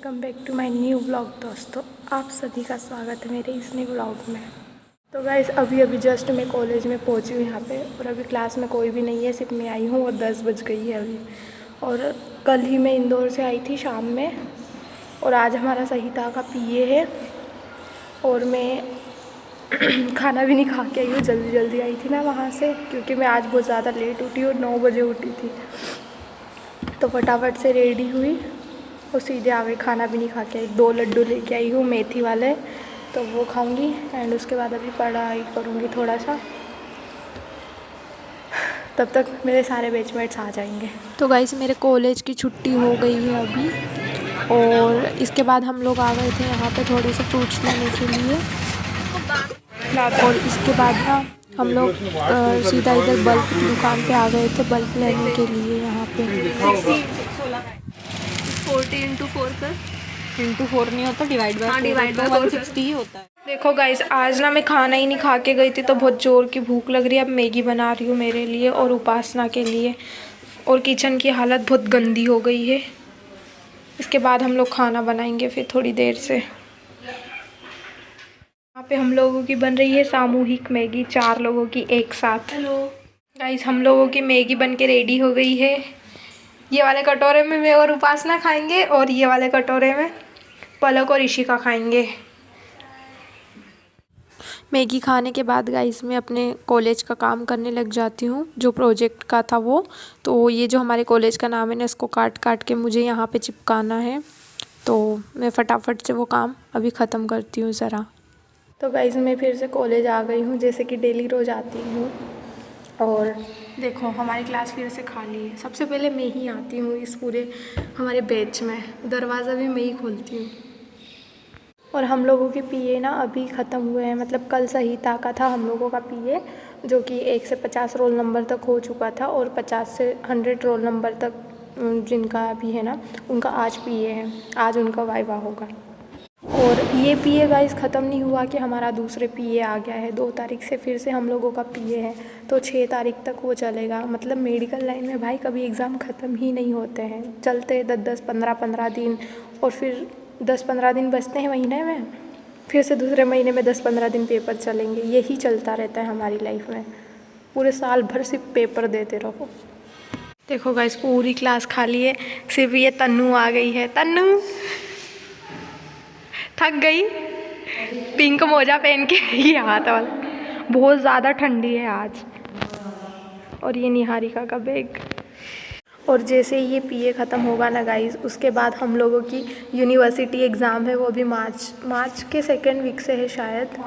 Welcome back to my new vlog. दोस्तों, आप सभी का स्वागत है मेरे इस न्यू व्लॉग में। तो गाइस, अभी जस्ट मैं कॉलेज में पहुंची हूँ यहाँ पे, और अभी क्लास में कोई भी नहीं है, सिर्फ मैं आई हूँ और 10 बज गई है अभी। और कल ही मैं इंदौर से आई थी शाम में, और आज हमारा सहिता का पीए है। और मैं खाना भी नहीं खा के आई हूँ, जल्दी आई थी ना वहाँ से, क्योंकि मैं आज बहुत ज़्यादा लेट उठी और 9 बजे उठी थी। तो फटाफट से रेडी हुई और सीधे आ गई, खाना भी नहीं खा के आई। 2 लड्डू लेके आई हूँ मेथी वाले, तो वो खाऊंगी एंड उसके बाद अभी पढ़ाई करूँगी थोड़ा सा, तब तक मेरे सारे बैचमेट्स आ जाएंगे। तो गाइस, मेरे कॉलेज की छुट्टी हो गई है अभी, और इसके बाद हम लोग आ गए थे यहाँ पे थोड़े से फ्रूट्स लेने के लिए। और इसके बाद ना हम लोग सीधा इधर बल्ब की दुकान पे आ गए थे बल्ब लेने के लिए। यहाँ पे 40 × 4 नहीं होता, डिवाइड बाय 160 ही होता है। देखो गाइस, आज ना मैं खाना ही नहीं खा के गई थी, तो बहुत ज़ोर की भूख लग रही है। अब मैगी बना रही हूँ मेरे लिए और उपासना के लिए, और किचन की हालत बहुत गंदी हो गई है। इसके बाद हम लोग खाना बनाएंगे फिर थोड़ी देर से। यहाँ पे हम लोगों की बन रही है सामूहिक मैगी, 4 लोगों की एक साथ। हेलो गाइस, हम लोगों की मैगी बन के रेडी हो गई है। ये वाले कटोरे में मैं और उपासना खाएंगे, और ये वाले कटोरे में पलक और ऋषिका खाएंगे। मैगी खाने के बाद गाइस मैं अपने कॉलेज का काम करने लग जाती हूँ, जो प्रोजेक्ट का था वो। तो ये जो हमारे कॉलेज का नाम है ना, इसको काट के मुझे यहाँ पे चिपकाना है, तो मैं फटाफट से वो काम अभी ख़त्म करती हूँ ज़रा। तो गाइस, मैं फिर से कॉलेज आ गई हूँ, जैसे कि डेली रोज़ आती हूँ। और देखो, हमारी क्लास फिर से खाली है। सबसे पहले मैं ही आती हूँ इस पूरे हमारे बैच में, दरवाज़ा भी मैं ही खोलती हूँ। और हम लोगों के पीए ना अभी ख़त्म हुए हैं, मतलब कल सहिता का था हम लोगों का पीए, जो कि 1 से 50 रोल नंबर तक हो चुका था, और 50 से 100 रोल नंबर तक जिनका भी है ना, उनका आज पीए है, आज उनका वाइवा होगा। और ये पीए गाइस ख़त्म नहीं हुआ कि हमारा दूसरे पीए आ गया है। 2 तारीख से फिर से हम लोगों का पीए है, तो 6 तारीख तक वो चलेगा। मतलब मेडिकल लाइन में भाई कभी एग्ज़ाम ख़त्म ही नहीं होते हैं, चलते 10-10, 15-15 दिन, और फिर 10-15 दिन बचते हैं महीने में, फिर से दूसरे महीने में 10-15 दिन पेपर चलेंगे। यही चलता रहता है हमारी लाइफ में, पूरे साल भर सिर्फ पेपर देते रहो। देखो गाइस, पूरी क्लास खाली है, सिर्फ ये तन्नू आ गई है। तन्नू थक गई, पिंक मोजा पहन के ये हाथ वाला, बहुत ज़्यादा ठंडी है आज। और ये निहारिका का बैग। और जैसे ही ये पीए ख़त्म होगा ना गाइस, उसके बाद हम लोगों की यूनिवर्सिटी एग्ज़ाम है, वो भी मार्च के 2nd वीक से है शायद।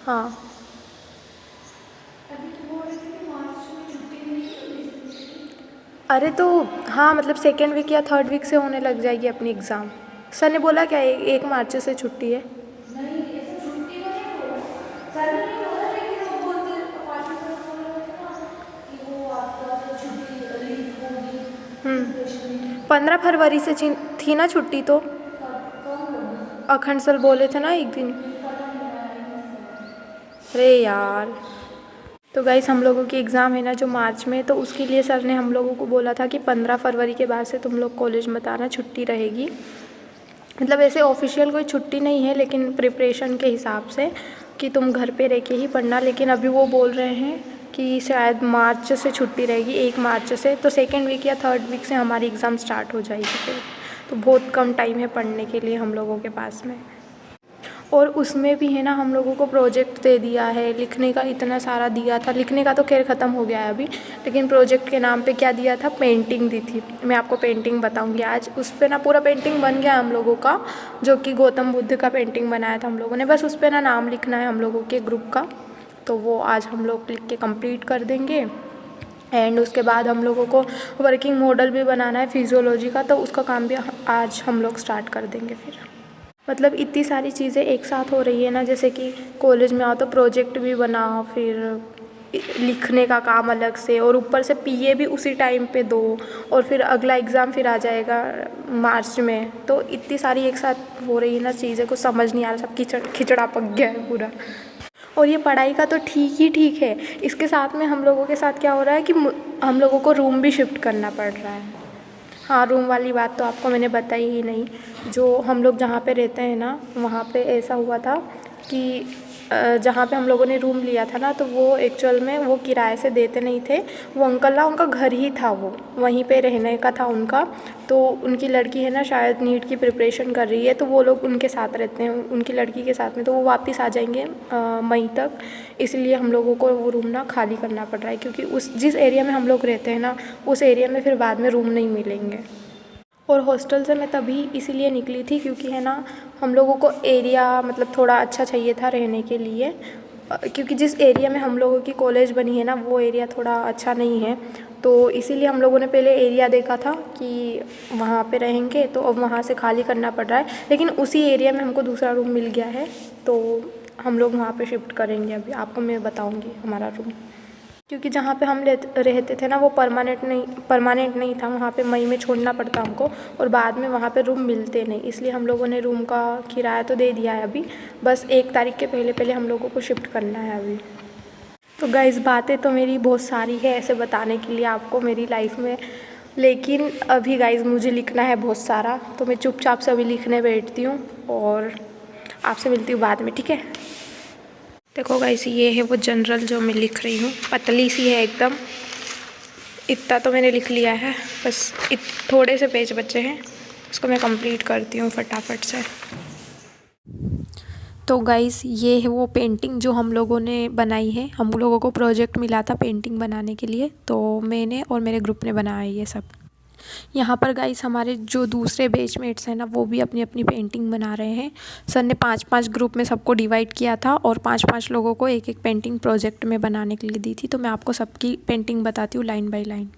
हाँ, अरे तो हाँ, मतलब 2nd वीक या 3rd वीक से होने लग जाएगी अपनी एग्ज़ाम। सर ने बोला क्या 1 मार्च से छुट्टी है? हम्म, 15 फरवरी से थी ना छुट्टी, तो अखंड सर बोले थे ना एक दिन। अरे यार, तो गाइस हम लोगों की एग्ज़ाम है ना जो मार्च में, तो उसके लिए सर ने हम लोगों को बोला था कि 15 फरवरी के बाद से तुम लोग कॉलेज मत आना, छुट्टी रहेगी। मतलब ऐसे ऑफिशियल कोई छुट्टी नहीं है, लेकिन प्रिपरेशन के हिसाब से कि तुम घर पे रह के ही पढ़ना। लेकिन अभी वो बोल रहे हैं कि शायद मार्च से छुट्टी रहेगी, 1 मार्च से। तो 2nd वीक या 3rd वीक से हमारी एग्ज़ाम स्टार्ट हो जाएगी फिर। तो बहुत कम टाइम है पढ़ने के लिए हम लोगों के पास में। और उसमें भी है ना, हम लोगों को प्रोजेक्ट दे दिया है, लिखने का इतना सारा दिया था। लिखने का तो खैर ख़त्म हो गया है अभी, लेकिन प्रोजेक्ट के नाम पे क्या दिया था, पेंटिंग दी थी। मैं आपको पेंटिंग बताऊंगी आज। उस पर ना पूरा पेंटिंग बन गया हम लोगों का, जो कि गौतम बुद्ध का पेंटिंग बनाया था हम लोगों ने। बस उस पर ना नाम लिखना है हम लोगों के ग्रुप का, तो वो आज हम लोग लिख के कंप्लीट कर देंगे। एंड उसके बाद हम लोगों को वर्किंग मॉडल भी बनाना है फिजियोलॉजी का, तो उसका काम भी आज हम लोग स्टार्ट कर देंगे फिर। मतलब इतनी सारी चीज़ें एक साथ हो रही है ना, जैसे कि कॉलेज में आओ तो प्रोजेक्ट भी बनाओ, फिर लिखने का काम अलग से, और ऊपर से पीए भी उसी टाइम पे दो, और फिर अगला एग्ज़ाम फिर आ जाएगा मार्च में। तो इतनी सारी एक साथ हो रही है ना चीज़ें, कुछ समझ नहीं आ रहा, सब खिचड़ा पक गया है पूरा। और ये पढ़ाई का तो ठीक है, इसके साथ में हम लोगों के साथ क्या हो रहा है कि हम लोगों को रूम भी शिफ्ट करना पड़ रहा है। हाँ, रूम वाली बात तो आपको मैंने बताई ही नहीं। जो हम लोग जहाँ पे रहते हैं ना, वहाँ पे ऐसा हुआ था कि जहाँ पे हम लोगों ने रूम लिया था ना, तो वो एक्चुअल में वो किराए से देते नहीं थे। वो अंकल ना, उनका घर ही था, वो वहीं पे रहने का था उनका। तो उनकी लड़की है ना, शायद नीट की प्रिपरेशन कर रही है, तो वो लोग उनके साथ रहते हैं, उनकी लड़की के साथ में। तो वो वापस आ जाएंगे मई तक, इसलिए हम लोगों को वो रूम ना खाली करना पड़ रहा है, क्योंकि उस जिस एरिया में हम लोग रहते हैं ना, उस एरिया में फिर बाद में रूम नहीं मिलेंगे। और हॉस्टल से मैं तभी इसीलिए निकली थी क्योंकि है ना, हम लोगों को एरिया मतलब थोड़ा अच्छा चाहिए था रहने के लिए, क्योंकि जिस एरिया में हम लोगों की कॉलेज बनी है ना, वो एरिया थोड़ा अच्छा नहीं है। तो इसीलिए हम लोगों ने पहले एरिया देखा था कि वहाँ पे रहेंगे, तो अब वहाँ से खाली करना पड़ रहा है। लेकिन उसी एरिया में हमको दूसरा रूम मिल गया है, तो हम लोग वहाँ पे शिफ्ट करेंगे। अभी आपको मैं बताऊँगी हमारा रूम, क्योंकि जहाँ पे हम रहते थे ना, वो परमानेंट नहीं था। वहाँ पे मई में छोड़ना पड़ता हमको, और बाद में वहाँ पे रूम मिलते नहीं, इसलिए हम लोगों ने रूम का किराया तो दे दिया है अभी। बस 1 तारीख के पहले हम लोगों को शिफ्ट करना है अभी। तो गाइस, बातें तो मेरी बहुत सारी है ऐसे बताने के लिए आपको मेरी लाइफ में, लेकिन अभी गाइस मुझे लिखना है बहुत सारा, तो मैं चुपचाप से अभी लिखने बैठती हूँ और आपसे मिलती हूँ बाद में, ठीक है। देखो गाइस, ये है वो जनरल जो मैं लिख रही हूँ, पतली सी है एकदम। इतना तो मैंने लिख लिया है, बस थोड़े से पेज बचे हैं, उसको मैं कंप्लीट करती हूँ फटाफट से। तो गाइस, ये है वो पेंटिंग जो हम लोगों ने बनाई है। हम लोगों को प्रोजेक्ट मिला था पेंटिंग बनाने के लिए, तो मैंने और मेरे ग्रुप ने बनाया ये सब। यहाँ पर गाइस हमारे जो दूसरे बैचमेट्स हैं ना, वो भी अपनी अपनी पेंटिंग बना रहे हैं। सर ने 5-5 ग्रुप में सबको डिवाइड किया था और 5-5 लोगों को एक एक पेंटिंग प्रोजेक्ट में बनाने के लिए दी थी। तो मैं आपको सबकी पेंटिंग बताती हूँ लाइन बाय लाइन।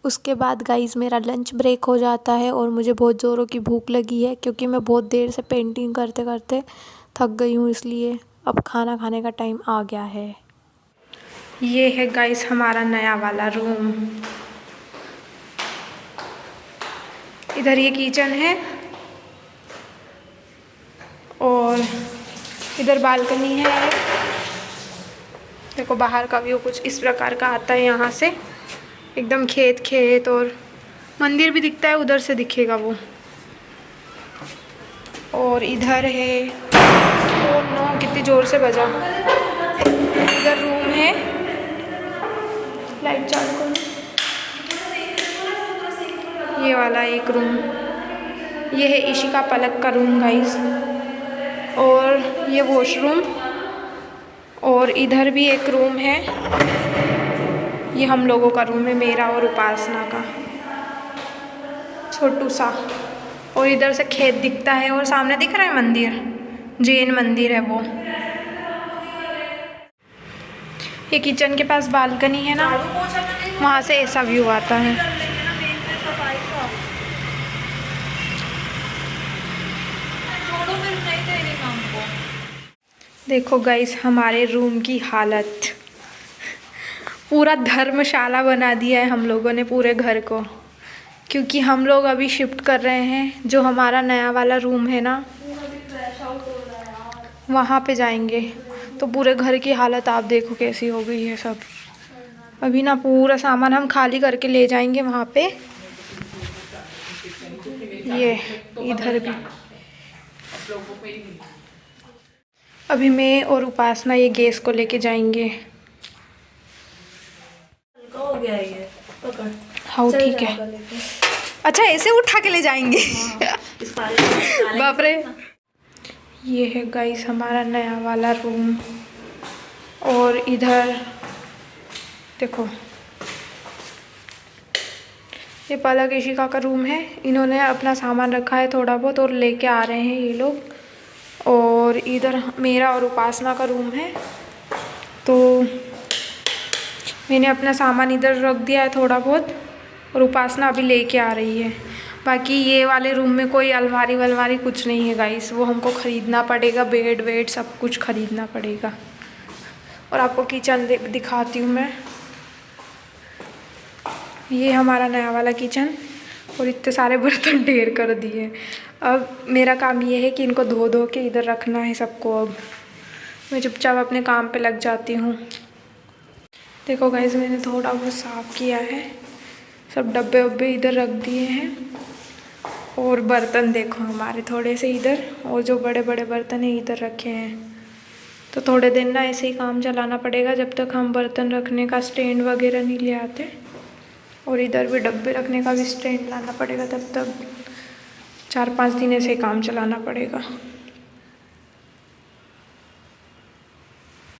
उसके बाद गाइस मेरा लंच ब्रेक हो जाता है और मुझे बहुत ज़ोरों की भूख लगी है, क्योंकि मैं बहुत देर से पेंटिंग करते करते थक गई हूँ, इसलिए अब खाना खाने का टाइम आ गया है। ये है गाइस हमारा नया वाला रूम। इधर ये किचन है और इधर बालकनी है। देखो बाहर का व्यू कुछ इस प्रकार का आता है, यहाँ से एकदम खेत और मंदिर भी दिखता है, उधर से दिखेगा वो। और इधर है, ओ नो कितनी ज़ोर से बजा। इधर रूम है, लाइट चालू करो। ये वाला एक रूम, ये है इशिका पलक का रूम गाइस। और ये वॉशरूम, और इधर भी एक रूम है, ये हम लोगों का रूम है, मेरा और उपासना का, छोटू सा। और इधर से खेत दिखता है और सामने दिख रहा है मंदिर, जैन मंदिर है वो। ये किचन के पास बालकनी है ना, वहाँ से ऐसा व्यू आता है। देखो गाइस हमारे रूम की हालत, पूरा धर्मशाला बना दिया है हम लोगों ने पूरे घर को, क्योंकि हम लोग अभी शिफ्ट कर रहे हैं। जो हमारा नया वाला रूम है ना, वहाँ पे जाएंगे, तो पूरे घर की हालत आप देखो कैसी हो गई है सब। अभी ना पूरा सामान हम खाली करके ले जाएंगे वहाँ पे। ये इधर भी अभी मैं और उपासना ये गैस को लेके जाएंगे। हो गया ये, पकड़। हाँ ठीक है। अच्छा ऐसे उठा के ले जाएंगे। बाप रे। ये है गाइस हमारा नया वाला रूम। और इधर देखो, ये पलक इशिका का रूम है। इन्होंने अपना सामान रखा है थोड़ा बहुत और लेके आ रहे हैं ये लोग। और इधर मेरा और उपासना का रूम है। तो मैंने अपना सामान इधर रख दिया है थोड़ा बहुत, और उपासना अभी लेके आ रही है। बाकी ये वाले रूम में कोई अलमारी वलमारी कुछ नहीं है गाइस, वो हमको ख़रीदना पड़ेगा, बेड वेड सब कुछ ख़रीदना पड़ेगा। और आपको किचन दिखाती हूँ मैं। ये हमारा नया वाला किचन, और इतने सारे बर्तन ढेर कर दिए। अब मेरा काम ये है कि इनको धो धो के इधर रखना है सबको। अब मैं चुपचाप अपने काम पे लग जाती हूँ। देखो गाइस, मैंने थोड़ा बहुत साफ़ किया है, सब डब्बे वब्बे इधर रख दिए हैं। और बर्तन देखो हमारे थोड़े से इधर, और जो बड़े बड़े बर्तन है इधर रखे हैं। तो थोड़े दिन ना ऐसे ही काम चलाना पड़ेगा जब तक हम बर्तन रखने का स्टैंड वगैरह नहीं ले आते। और इधर भी डब्बे रखने का भी स्टैंड लाना पड़ेगा, तब तक 4-5 दिन ऐसे ही काम चलाना पड़ेगा।